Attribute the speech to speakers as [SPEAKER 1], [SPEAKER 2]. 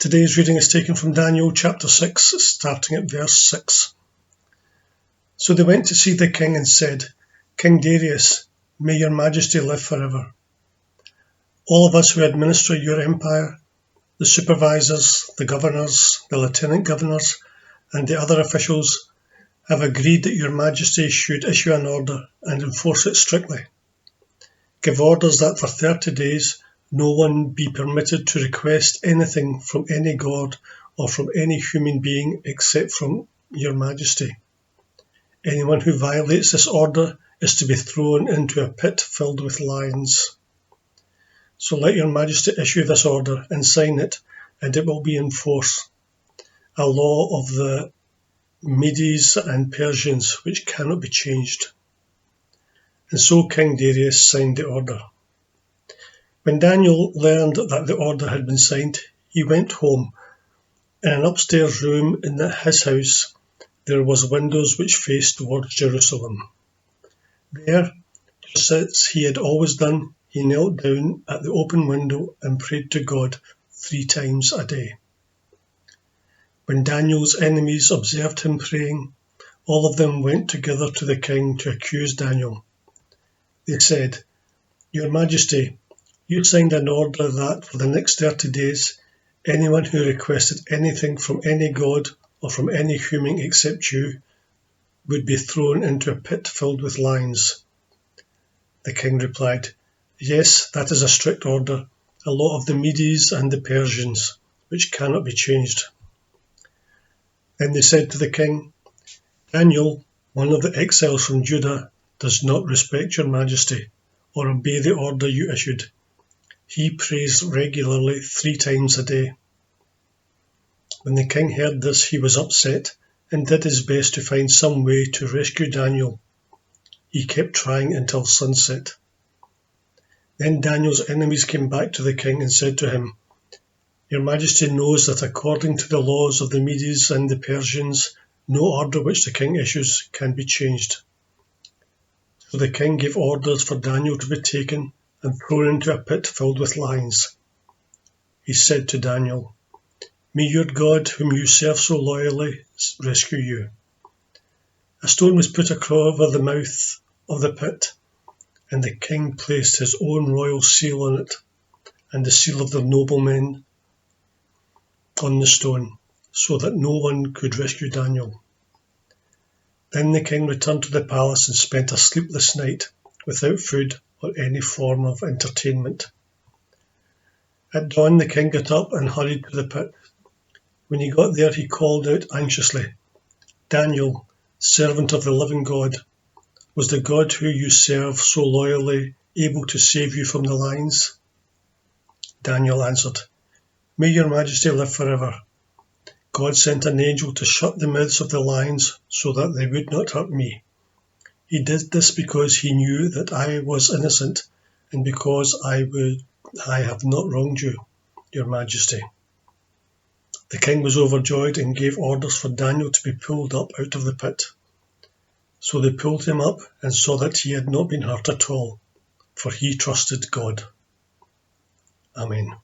[SPEAKER 1] Today's reading is taken from Daniel chapter 6, starting at verse 6. So they went to see the king and said, King Darius, may your majesty live forever. All of us who administer your empire, the supervisors, the governors, the lieutenant governors, and the other officials have agreed that your majesty should issue an order and enforce it strictly. Give orders that for 30 days no one be permitted to request anything from any god or from any human being except from your majesty. Anyone who violates this order is to be thrown into a pit filled with lions. So let your majesty issue this order and sign it, and it will be in force, a law of the Medes and Persians which cannot be changed. And so King Darius signed the order. When Daniel learned that the order had been signed, he went home. In an upstairs room in his house, there was windows which faced towards Jerusalem. There, just as he had always done, he knelt down at the open window and prayed to God 3 times a day. When Daniel's enemies observed him praying, all of them went together to the king to accuse Daniel. They said, Your Majesty, you signed an order that for the next 30 days, anyone who requested anything from any god or from any human except you would be thrown into a pit filled with lions. The king replied, Yes, that is a strict order, a law of the Medes and the Persians, which cannot be changed. Then they said to the king, Daniel, one of the exiles from Judah, does not respect your majesty or obey the order you issued. He prays regularly 3 times a day. When the king heard this, he was upset and did his best to find some way to rescue Daniel. He kept trying until sunset. Then Daniel's enemies came back to the king and said to him, Your majesty knows that according to the laws of the Medes and the Persians, no order which the king issues can be changed. So the king gave orders for Daniel to be taken and thrown into a pit filled with lions. He said to Daniel, May your God, whom you serve so loyally, rescue you. A stone was put over the mouth of the pit, and the king placed his own royal seal on it, and the seal of the noblemen on the stone, so that no one could rescue Daniel. Then the king returned to the palace and spent a sleepless night, without food or any form of entertainment. At dawn the king got up and hurried to the pit. When he got there, he called out anxiously, Daniel, servant of the living God, was the God who you serve so loyally able to save you from the lions? Daniel answered, May your majesty live forever. God sent an angel to shut the mouths of the lions so that they would not hurt me. He did this because he knew that I was innocent and because I have not wronged you, your majesty. The king was overjoyed and gave orders for Daniel to be pulled up out of the pit. So they pulled him up and saw that he had not been hurt at all, for he trusted God. Amen.